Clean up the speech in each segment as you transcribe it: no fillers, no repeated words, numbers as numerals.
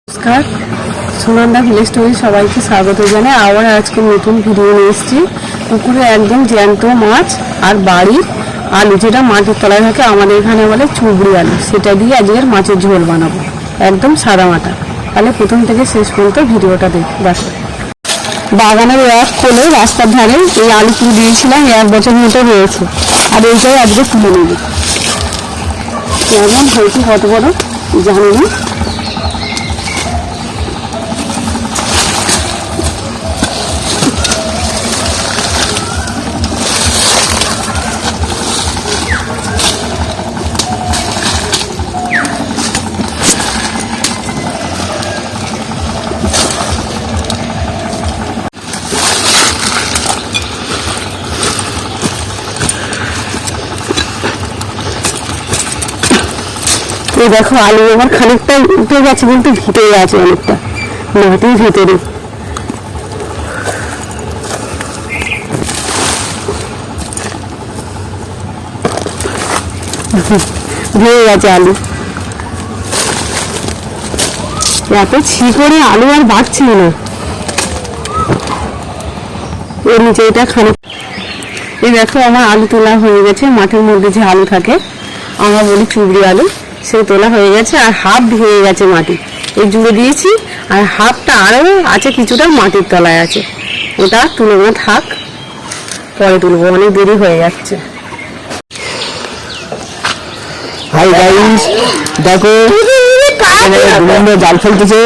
নমস্কার, Sunanda village story সবাইকে স্বাগত জানাই। আবার আজকে নতুন ভিডিও নিয়ে এসেছি। পুকুরে একদম জ্যান্ত মাছ আর বাড়ির আলু, যেটা মাটির তলায় থাকে, আমাদের এখানে বলে চুবড়ি আলু, সেটা দিয়ে আজকের মাছের ঝোল বানাবো, একদম সাদা মাটা। তাহলে প্রথম থেকে শেষ পর্যন্ত ভিডিওটা দেখো। বাগানের এক কোলে রাস্তার ধারে এই আলু তুলে দিয়েছিলাম, 1 বছর মতো হয়েছে, আর এইটাই আজকে তুলে নেব। কেমন হয়েছে কত বড় জানি না। এই দেখো আলু আমার খানিকটা উঠে গেছে, কিন্তু ভিতরে আছে অনেকটা, মাটির ভেতরে। ভেঙে গেছে আলু, এত ছিকড়ে আলু আর বাড়ছে না। এর নিচে এটা খানিক, এই দেখো আমার আলু তোলা হয়ে গেছে। মাঠের মধ্যে যে আলু থাকে, আমরা বলি চুবড়ি আলু, সে তোলা হয়ে গেছে। আর হাফ ভেঙে গেছে মাটি, এই জুড়ে দিয়েছি। আর হাফটা আরও আছে, কিছুটা মাটির তলায় আছে, ওটা তুলবো না, থাক, পরে তুলবো, অনেক দেরি হয়ে যাচ্ছে। হাই গাইস, দেখো জাল ফেলতেছে।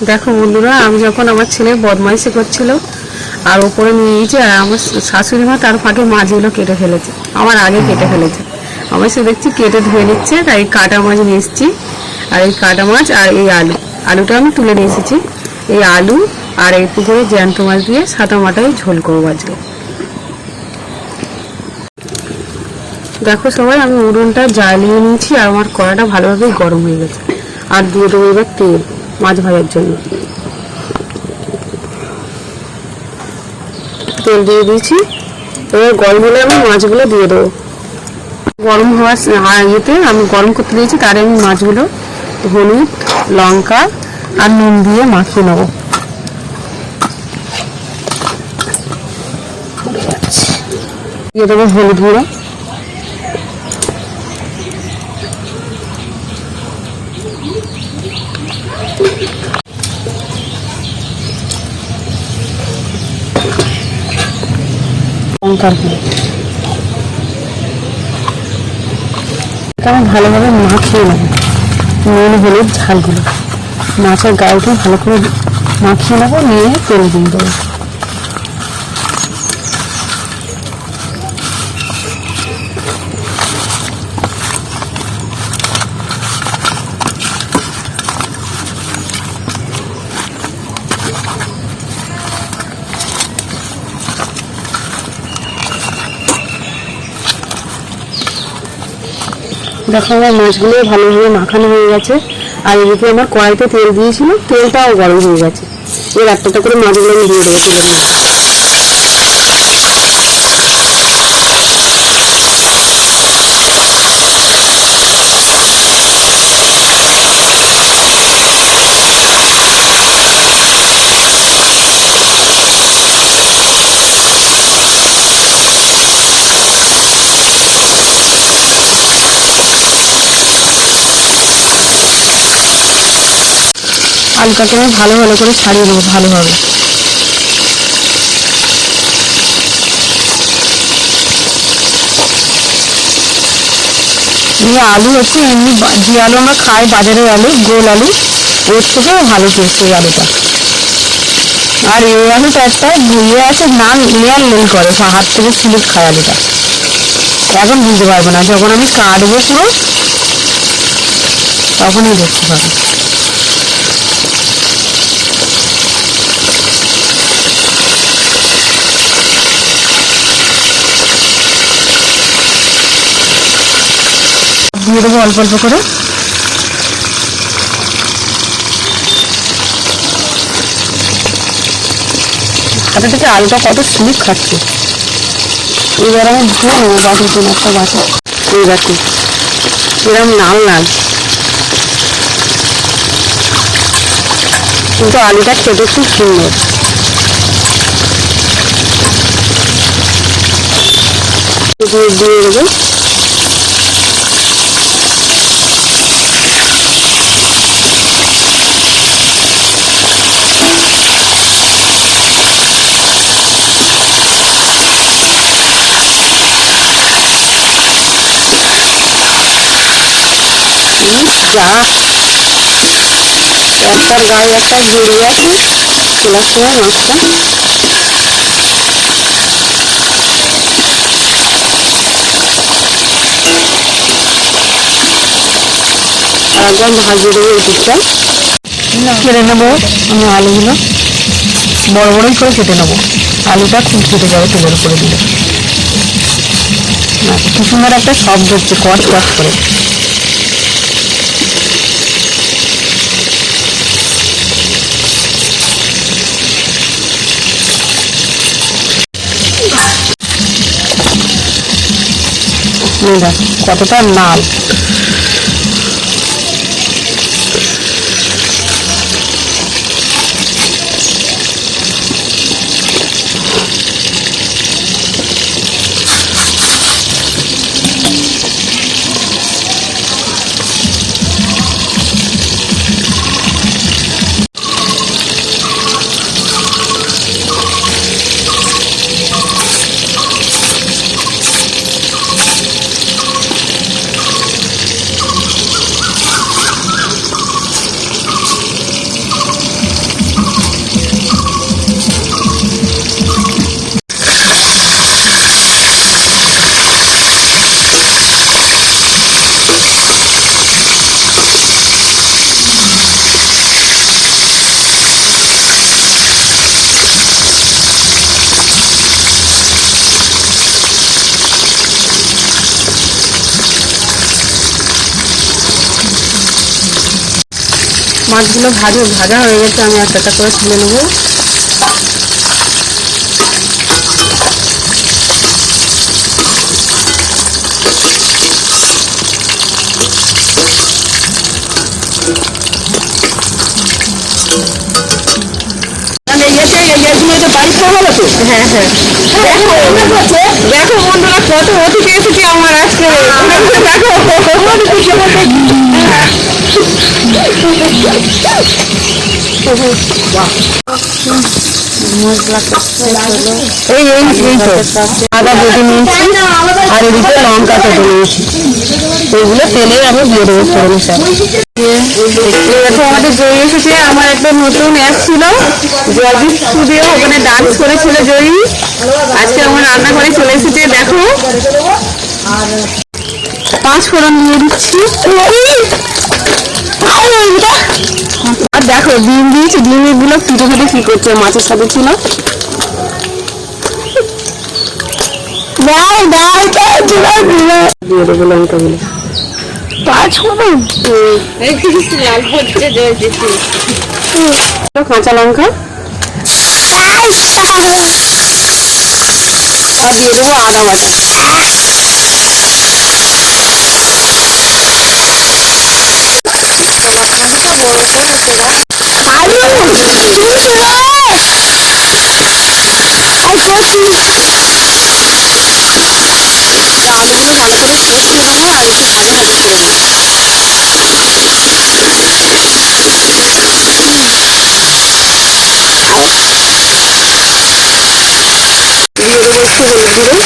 দেখো বন্ধুরা, আমি যখন আমার ছেলে বদমাইশি করছিল আর ওপরে নিয়ে গিয়েছে, আর আমার শাশুড়ি মা তার ফাঁকে মাছগুলো কেটে ফেলেছে, আমার আগে কেটে ফেলেছে। আমার সে দেখছি কেটে ধুয়ে নিচ্ছে, তাই কাটা মাছ নিয়ে এসেছি। আর এই কাটা মাছ আর এই আলুটা আমি তুলে নিয়ে এসেছি। এই আলু আর এই পুকুরে জ্যান্ত মাছ দিয়ে সাদা মাটাই ঝোল করবো আজকে। দেখো সবাই, আমি উনুনটা জ্বালিয়ে নিয়েছি, আর আমার কড়াটা ভালোভাবে গরম হয়ে গেছে। আর দিয়ে দেবো এবার তেল মাছ ভাজার জন্য। তেল দিয়ে দিয়েছি, এবার গরম হলে আমি মাছগুলো দিয়ে দেবো। গরম হওয়ার ইয়েতে আমি গরম করতে দিয়েছি, তারে আমি মাছগুলো হলুদ, লঙ্কা আর নুন দিয়ে মাখিয়ে নেবো। দিয়ে দেবো হলুদ গুঁড়ো, লঙ্কার গুঁড়ো। আমি ভালোভাবে মাখিয়ে নেবো নুন হলুদ ঝালগুলো, মাছের গায়েটা ভালো করে মাখিয়ে নেবো, নিয়ে তেল দিয়ে দেবো। দেখো আমার মাছগুলো ভালোভাবে মাখানো হয়ে গেছে। আর এদিকে আমার কড়াইতে তেল দিয়েছিল, তেলটাও গরম হয়ে গেছে। এর একটা করে মাছগুলো আমি দিয়ে দেবো। আলুটাকে আমি ভালো করে ছাড়িয়ে নেবো ভালোভাবে। এই আলু হচ্ছে এমনি যে আলু আমরা খাই, বাজারের আলু, গোল আলু, ওর থেকেও ভালো টেস্ট এই আলুটা। আর এই আলুটা একটা ইয়ে আছে, নাম লেয়ার লেন করে, হাত থেকে সিলিপ খায় আলুটা। এখন বুঝতে পারবো না, যখন আমি কাটবো পুরো তখনই দেখতে পাবো। দিয়ে দিয়ে দেবো অল্প অল্প করে। হাতে থেকে আলুটা কত স্লিপ খাচ্ছে। এবার আমি ধুয়ে নেবো বাটির জন্য একটা বাটি। এই বাটি এরকম লাল লাল, কিন্তু আলুটা খেতে খুব সুন্দর। দিয়ে দেবো যা একটার গায়ে একটা জড়িয়ে আছে খোলার সময় মাছটা। একদম ভাজিয়ে দেবো এই দিকটা। কেটে নেবো আমি আলুগুলো, বড় বড়ই করে কেটে নেবো। আলুটা খুব কেটে যাবে তেলের উপরে দিলে। কি সুন্দর একটা শব্দ হচ্ছে কট কট করে। কতটা লাল। মাছগুলো ভাজা হয়ে গেছে, আমি একটা একটা করে তুলে নেবো। হ্যাঁ হ্যাঁ, দেখো বন্ধুরা কত অতিথি এসেছে আমার আজকে। আদা বেটে নিয়েছি আর এদিকে লঙ্কা কেটে নিয়েছি, এইগুলো তেলে আমি দিয়ে দেবো ফোড়ন হিসাবে। দেখো আমাদের জয়ী এসেছে, আমার একটা নতুন অ্যাপ ছিল জয়দীপ স্টুডিও, ওখানে ডান্স করেছিল জয়ী। আজকে আমার রান্নাঘরে চলে এসেছে। দেখো পাঁচ ফোড়ন দিয়ে দিচ্ছি। আর দেখো ডিম দিয়েছি, ডিমের গুলো ফিটে ফিটে কি করছে, মাছের সাথে ছিল। দিয়ে দেবো লঙ্কাগুলো। কাঁচা লঙ্কা আর দিয়ে দেবো আদা বাটা। আলুগুলো ভালো করে কষিয়ে নেবো আর একটু ভাজা ভাজা করে নেবো। দিয়ে দেবো একটু হলুদ গুঁড়ো, স্বাদ মতো নুন দেবো তরকারি যতটুকু লাগবে।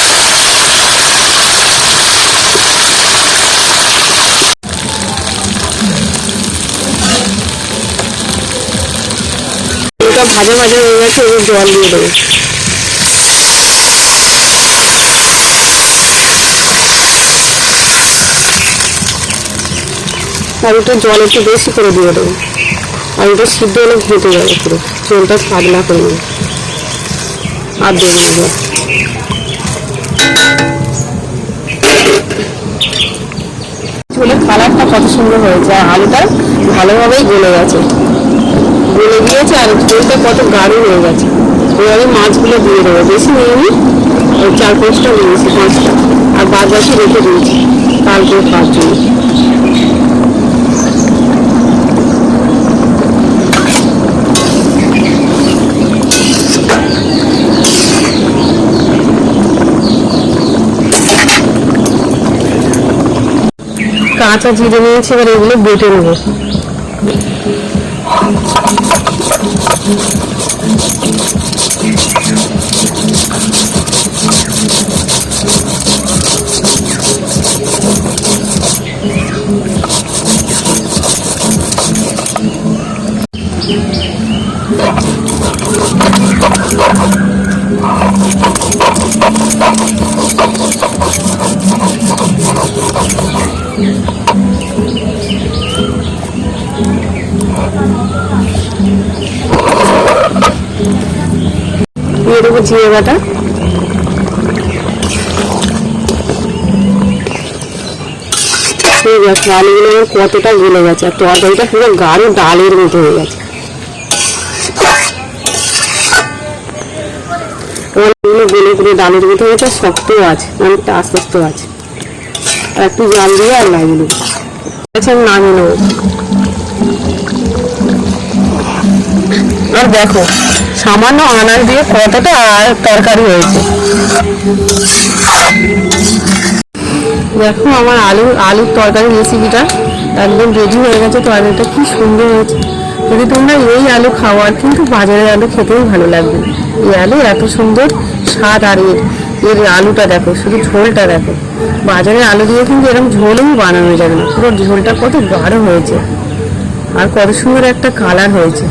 আর আলুটা ভাজা ভাজা হয়ে গেছে, এবার জল দিয়ে দেবো। আলুটা জল একটু বেশি করে দিয়ে দেবো, আলুটা সিদ্ধ হলে ঘেঁটে যাবে পুরো, জলটা পাতলা করে নেবো আর দেবো না জল। ঝোলের কালারটা কত সুন্দর হয়েছে, আর আলুটা ভালোভাবেই গলে গেছে, গলে গিয়েছে, আর ঝোলটা কত গাঢ় হয়ে গেছে। এভাবে মাছগুলো দিয়ে দেবো, বেশি নিইনি, ওই 4-5টা নিয়েছি, 5টা, আর বাদ বাকি রেখে দিয়েছি কালকে খাওয়ার জন্য। কাঁচা জিরে নিয়েছি, এবার এগুলো বেটে নেবো। দিয়ে দেবো জিরে বাটা, দেখো আলুগুলো কতটা গলে গেছে, আর তরকারিটা পুরো গাঢ় ডালের মতো হয়ে গেছে। আলুগুলো গলে পুরো ডালের মতো হয়েছে, শক্তও আছে, অনেকটা আস্তে আস্তে আছে। আর একটু জল দিয়ে আর লাগিয়ে নেবো, আমি নামিয়ে নেবো। আর দেখো সামান্য আনাজ দিয়ে কতটা তরকারি হয়েছে। দেখো আমার আলুর তরকারি রেসিপিটা একদম রেডি হয়ে গেছে, তরকারিটা কি সুন্দর হয়েছে। যদি তোমরা এই আলু খাওয়া, কিন্তু বাজারের আলু খেতেই ভালো লাগবে, এই আলু এত সুন্দর স্বাদ। আর এর আলুটা দেখো, শুধু ঝোলটা দেখো, বাজারের আলু দিয়ে কিন্তু এরকম ঝোলও বানানো যাবে না, পুরো ঝোলটা কত গাঢ় হয়েছে, আর কত সুন্দর একটা কালার হয়েছে।